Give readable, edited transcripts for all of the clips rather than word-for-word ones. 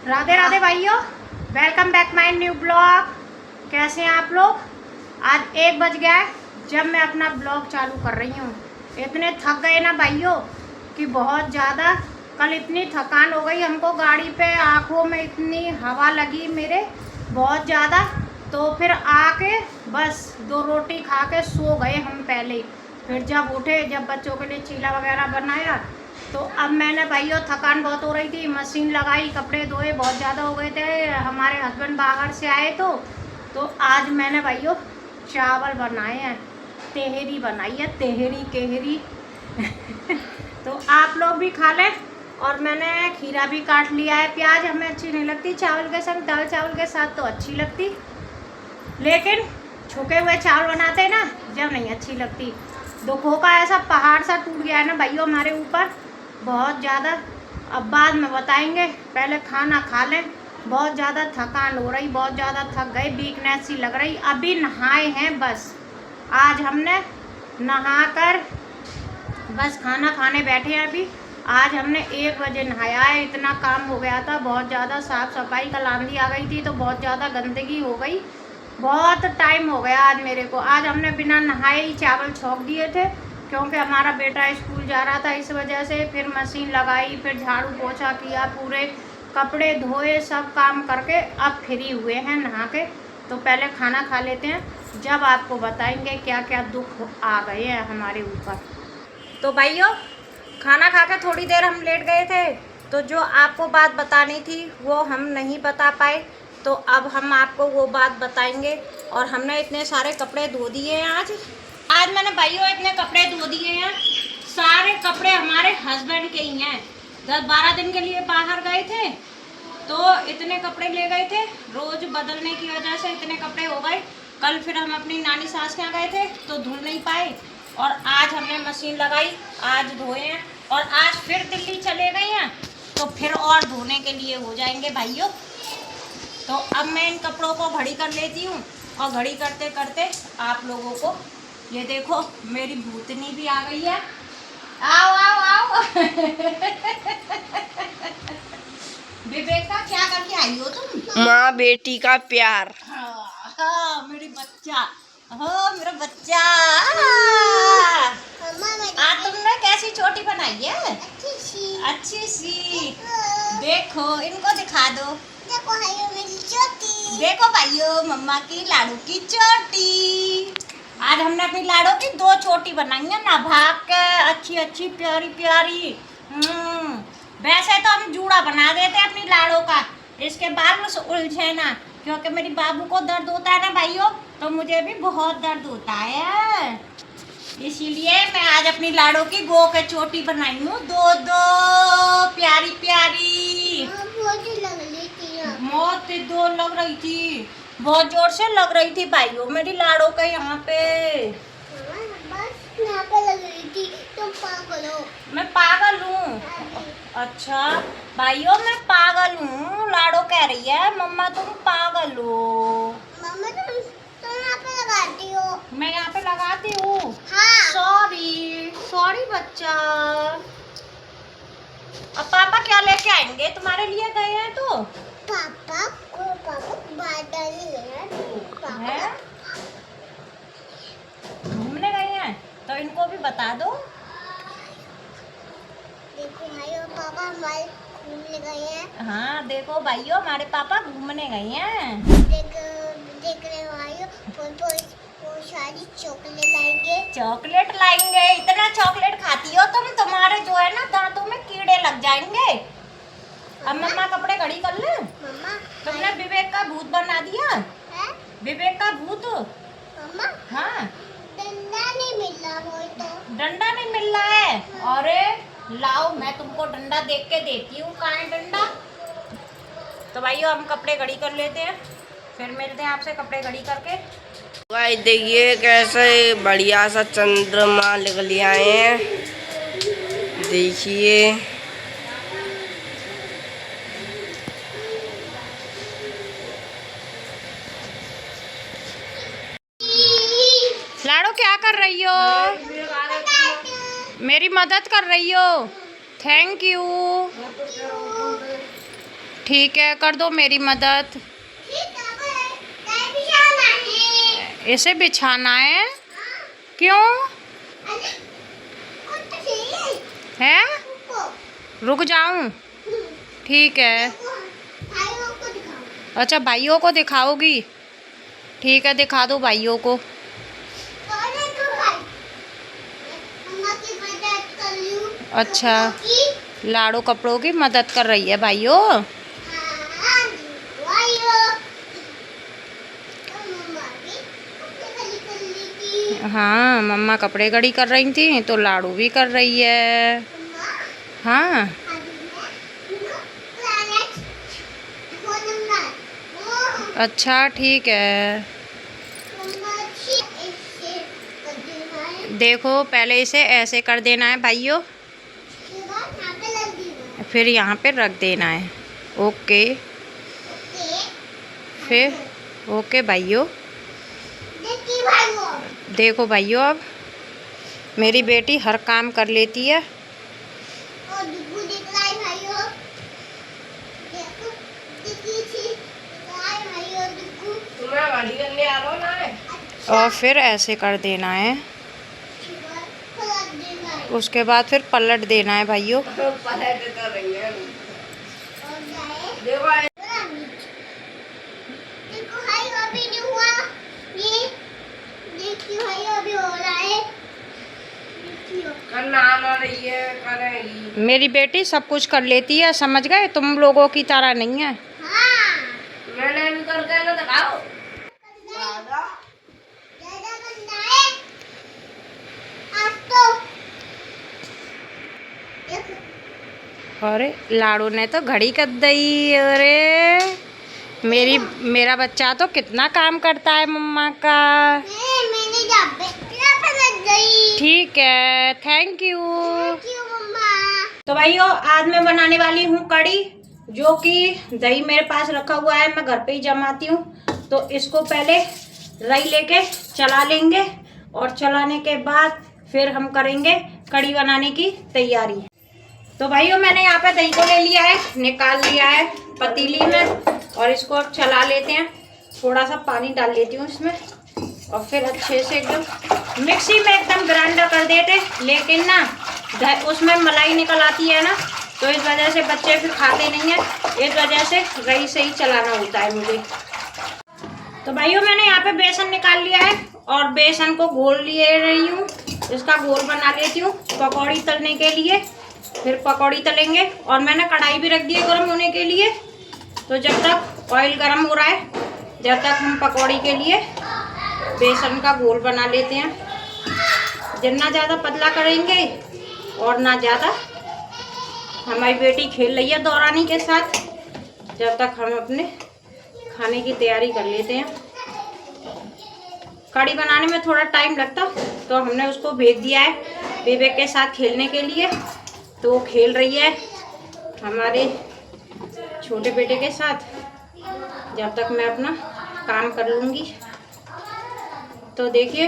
राधे राधे भाइयों, welcome back my new blog. कैसे हैं आप लोग? आज 1 बज गया है जब मैं अपना ब्लॉग चालू कर रही हूँ। इतने थक गए ना भाइयों कि बहुत ज़्यादा। कल इतनी थकान हो गई हमको, गाड़ी पे आँखों में इतनी हवा लगी मेरे बहुत ज़्यादा। तो फिर आके बस 2 रोटी खा के सो गए हम पहले ही। फिर जब उठे, जब बच्चों के लिए चीला वगैरह बनाया, तो अब मैंने भाइयों, थकान बहुत हो रही थी, मशीन लगाई, कपड़े धोए, बहुत ज़्यादा हो गए थे। हमारे हस्बैंड बाहर से आए तो आज मैंने भाइयों चावल बनाए हैं, तेहरी बनाई है, तेहरी केहरी तो आप लोग भी खा लें। और मैंने खीरा भी काट लिया है। प्याज हमें अच्छी नहीं लगती चावल के संग, दाल चावल के साथ तो अच्छी लगती, लेकिन छुके हुए चावल बनाते हैं ना, जब नहीं अच्छी लगती। दुखों का ऐसा पहाड़ सा टूट गया है ना भाइयों हमारे ऊपर, बहुत ज़्यादा। अब बाद में बताएंगे, पहले खाना खा लें। बहुत ज़्यादा थकान हो रही, बहुत ज़्यादा थक गए, वीकनेस सी लग रही। अभी नहाए हैं बस, आज हमने नहाकर बस खाना खाने बैठे हैं अभी। आज हमने 1 बजे नहाया है, इतना काम हो गया था बहुत ज़्यादा। साफ़ सफाई, कल आंधी आ गई थी तो बहुत ज़्यादा गंदगी हो गई। बहुत टाइम हो गया आज मेरे को। आज हमने बिना नहाए ही चावल छौंक दिए थे, क्योंकि हमारा बेटा स्कूल जा रहा था, इस वजह से। फिर मशीन लगाई, फिर झाड़ू पोछा किया, पूरे कपड़े धोए, सब काम करके अब फ्री हुए हैं नहा के। तो पहले खाना खा लेते हैं, जब आपको बताएंगे क्या क्या दुख आ गए हैं हमारे ऊपर। तो भाइयों, खाना खा के थोड़ी देर हम लेट गए थे, तो जो आपको बात बतानी थी वो हम नहीं बता पाए, तो अब हम आपको वो बात बताएंगे। और हमने इतने सारे कपड़े धो दिए हैं आज मैंने भाइयों इतने कपड़े धो दिए हैं। सारे कपड़े हमारे हस्बैंड के ही हैं। 10-12 दिन के लिए बाहर गए थे तो इतने कपड़े ले गए थे, रोज़ बदलने की वजह से इतने कपड़े हो गए। कल फिर हम अपनी नानी सास के यहाँ गए थे तो धुल नहीं पाए, और आज हमने मशीन लगाई, आज धोए हैं। और आज फिर दिल्ली चले गए हैं तो फिर और धोने के लिए हो जाएंगे भाइयों। तो अब मैं इन कपड़ों को घड़ी कर लेती हूँ, और घड़ी करते करते आप लोगों को, ये देखो मेरी भूतनी भी आ गई है। आओ आओ आओ विवेका, क्या करके आई हो तुम? माँ बेटी का प्यार। हाँ, मेरी बच्चा, हाँ मेरा बच्चा। आज तुमने कैसी चोटी बनाई है? अच्छी सी। देखो, इनको दिखा दो। देखो भाइयों मेरी चोटी। देखो भाइयों, मम्मा की लाडू की चोटी। आज हमने अपनी लाडो की 2 चोटी बनाई है ना, भाग के अच्छी अच्छी प्यारी प्यारी। वैसे तो हम जूड़ा बना देते हैं अपनी लाडो का, इसके बाद में उलझे ना, क्योंकि मेरी बाबू को दर्द होता है ना भाइयों, तो मुझे भी बहुत दर्द होता है। इसीलिए मैं आज अपनी लाडो की गो के चोटी बनाई हूँ, 2 प्यारी प्यारी। मौत 2 लग रही थी, बहुत जोर से लग रही थी भाइयों मेरी लाडो के यहाँ पे। बस यहाँ पे लग रही थी, तुम पागल हो। मैं पागल हूँ? अच्छा भाइयों, मैं पागल हूँ, लाडो कह रही है मम्मा तुम पागल हो। मम्मा तुम यहाँ पे लगाती हो। मैं यहाँ पे लगाती हूँ? हाँ। सॉरी सॉरी बच्चा। अब पापा क्या लेके आएंगे तुम्हारे लिए गए हैं तो? पापा बादल है? घूमने गए हैं तो इनको भी बता दो। देखो भाइयों, पापा हमारे घूमने गए हैं। हाँ देखो भाइयों, हमारे पापा घूमने गए हैं। देख रहे हो भाइयों, वो सारी चॉकलेट लाएंगे। चॉकलेट लाएंगे? इतना चॉकलेट खाती हो तुम, तुम्हारे जो है ना दांतों में कीड़े लग जाएंगे। अब मम्मा कपड़े घड़ी कर ले। मम्मा तुमने विवेक का भूत बना दिया है? विवेक का भूत। मम्मा हाँ, डंडा नहीं मिल रहा, वो तो डंडा नहीं मिल रहा है। अरे लाओ, मैं तुमको डंडा देख के देती हूँ, कहाँ है डंडा। तो भाइयों हम कपड़े घड़ी कर लेते हैं, फिर मिलते हैं आपसे कपड़े घड़ी करके। भाई देखिए कैसे बढ़िया सा चंद्रमा निकल आए हैं, देखिए। लाडो क्या कर रही हो? मेरी मदद कर रही हो, थैंक यू। ठीक है, कर दो मेरी मदद। ठीक है, मैं बिछाना है। इसे बिछाना है? क्यों अरे कुछ चाहिए है? को रुक जाऊं? ठीक है। भाइयों को दिखाओ। अच्छा, भाइयों को दिखाओगी? ठीक है, दिखा दो भाइयों को। कौन है तू भाई? मम्मा की मदद कर लूं। अच्छा, की लाड़ो कपड़ों की मदद कर रही है भाइयों। हाँ, भाइयों तो मम्मा भी कपड़े खाली कर ली थी। हाँ, मम्मा कपड़े घड़ी कर रही थी तो लाड़ू भी कर रही है। मम्मा हाँ, अभी मैं इनको प्लैनेट फोन नंबर अच्छा ठीक है। मम्मा अच्छी ऐसे कर देना है। देखो, पहले इसे ऐसे कर देना है भाइयों, उसके बाद यहाँ पे लग देना है। फिर यहाँ पे रख देना है। ओके, ओके फिर ओके भाइयों। देखिए भाइयों देखो भाइयों, अब मेरी बेटी हर काम कर लेती है। और डुगू दिख रहा है भाइयों। देखो दिखी थी दिखाई भाइयों डुगू। तुम्हें गाड़ी करने आ रहा हूँ ना। अच्छा और फिर ऐसे कर देना है, उसके बाद पलट देना है। उसके बाद फिर पलट देना है भाइयों। पलट कर रही है। और जाए देखो देखो भाई अभी नहीं हुआ ये। देखिए भाई अभी हो रहा है। देखियो करना आ रही है, करेगी। मेरी बेटी सब कुछ कर लेती है, समझ गए? तुम लोगों की तरह नहीं है। हाँ मैंने भी करके ना दिखाओ। ज्यादा गंदा है आज तो। देखो अरे लाड़ू ने तो घड़ी कर दी। अरे मेरा बच्चा तो कितना काम करता है मम्मा का। मैंने डब्बे पे लग गई। ठीक है, थैंक यू। क्यों मम्मा? तो भाइयों, आज मैं बनाने वाली हूँ कड़ी, जो कि दही मेरे पास रखा हुआ है, मैं घर पे ही जमाती हूँ। तो इसको पहले रई लेके चला लेंगे और चलाने के बाद फिर हम करेंगे कड़ी बनाने की तैयारी। तो भाइयों, मैंने यहाँ पे दही को ले लिया है, निकाल लिया है पतीली में, और इसको अब चला लेते हैं। थोड़ा सा पानी डाल लेती हूँ इसमें और फिर अच्छे से एकदम मिक्सी में एकदम ग्राइंडर कर देते। लेकिन ना उसमें मलाई निकल आती है ना, तो इस वजह से बच्चे फिर खाते नहीं हैं, इस वजह से रई से ही चलाना होता है मुझे। तो भाइयों, मैंने यहाँ पे बेसन निकाल लिया है और बेसन को घोल लिए रही हूँ। इसका घोल बना लेती हूँ पकौड़ी तलने के लिए, फिर पकौड़ी तलेंगे। और मैंने कढ़ाई भी रख दी है गर्म होने के लिए। तो जब तक ऑयल गर्म हो रहा है, जब तक हम पकौड़ी के लिए बेसन का घोल बना लेते हैं। जितना ज़्यादा पतला करेंगे और ना ज़्यादा। हमारी बेटी खेल रही है दौरानी के साथ, जब तक हम अपने खाने की तैयारी कर लेते हैं। कड़ी बनाने में थोड़ा टाइम लगता, तो हमने उसको भेज दिया है बेबे के साथ खेलने के लिए। तो वो खेल रही है हमारे छोटे बेटे के साथ, जब तक मैं अपना काम कर लूँगी। तो देखिए,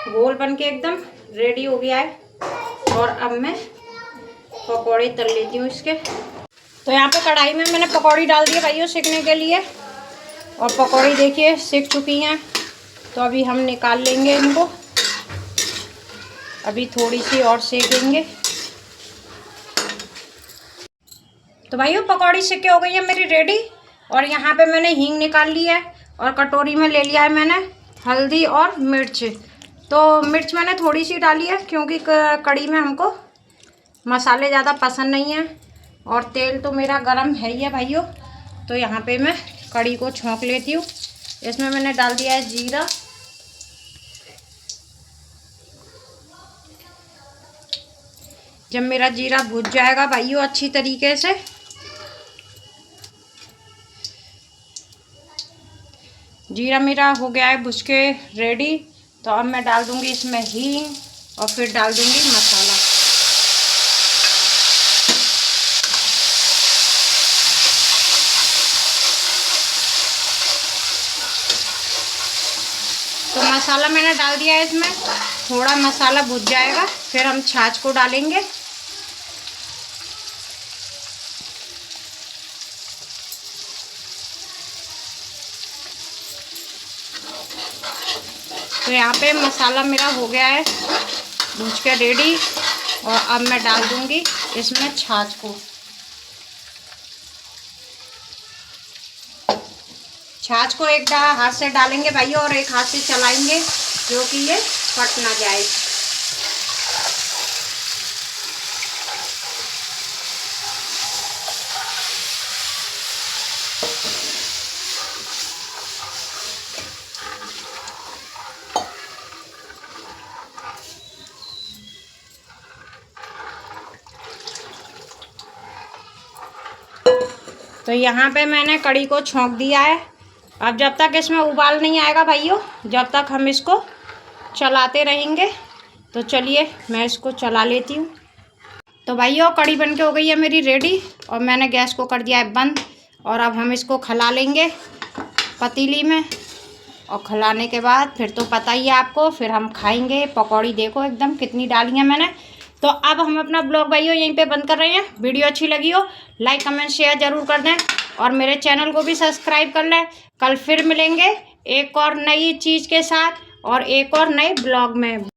गोल बन के एकदम रेडी हो गया है और अब मैं पकौड़े तल लेती हूँ इसके। तो यहाँ पे कढ़ाई में मैंने पकौड़ी डाल दी है भाइयों सेकने के लिए, और पकौड़ी देखिए सिक चुकी हैं। तो अभी हम निकाल लेंगे इनको, अभी थोड़ी सी और सेकेंगे। तो भाइयों, पकौड़ी सिक के हो गई है मेरी रेडी। और यहाँ पे मैंने हींग निकाल ली है और कटोरी में ले लिया है मैंने हल्दी और मिर्च। तो मिर्च मैंने थोड़ी सी डाली है क्योंकि कड़ी में हमको मसाले ज़्यादा पसंद नहीं है, और तेल तो मेरा गरम है ही है भाइयों। तो यहाँ पे मैं कड़ी को छौंक लेती हूँ। इसमें मैंने डाल दिया है जीरा, जब मेरा जीरा भुज जाएगा भाइयों अच्छी तरीके से, जीरा मेरा हो गया है भुज के रेडी। तो अब मैं डाल दूंगी इसमें हींग और फिर डाल दूंगी मसाला। तो मसाला मैंने डाल दिया है इसमें, थोड़ा मसाला भुज जाएगा फिर हम छाछ को डालेंगे। तो यहाँ पे मसाला मेरा हो गया है भूज के रेडी। और अब मैं डाल दूँगी इसमें छाछ को। छाछ को एक हाथ से डालेंगे भाई और एक हाथ से चलाएंगे, जो कि ये फट ना जाए। तो यहाँ पे मैंने कड़ी को छोंक दिया है। अब जब तक इसमें उबाल नहीं आएगा भाइयों, जब तक हम इसको चलाते रहेंगे। तो चलिए मैं इसको चला लेती हूँ। तो भाइयों कड़ी बनके हो गई है मेरी रेडी और मैंने गैस को कर दिया है बंद। और अब हम इसको खला लेंगे पतीली में। और खलाने के बाद फिर तो पता ही है आपको, फिर हम खाएंगे। पकौड़ी देखो एकदम कितनी डाली है मैंने। तो अब हम अपना ब्लॉग भाइयों यहीं पे बंद कर रहे हैं। वीडियो अच्छी लगी हो लाइक कमेंट शेयर ज़रूर कर दें और मेरे चैनल को भी सब्सक्राइब कर लें। कल फिर मिलेंगे एक और नई चीज़ के साथ और एक और नए ब्लॉग में।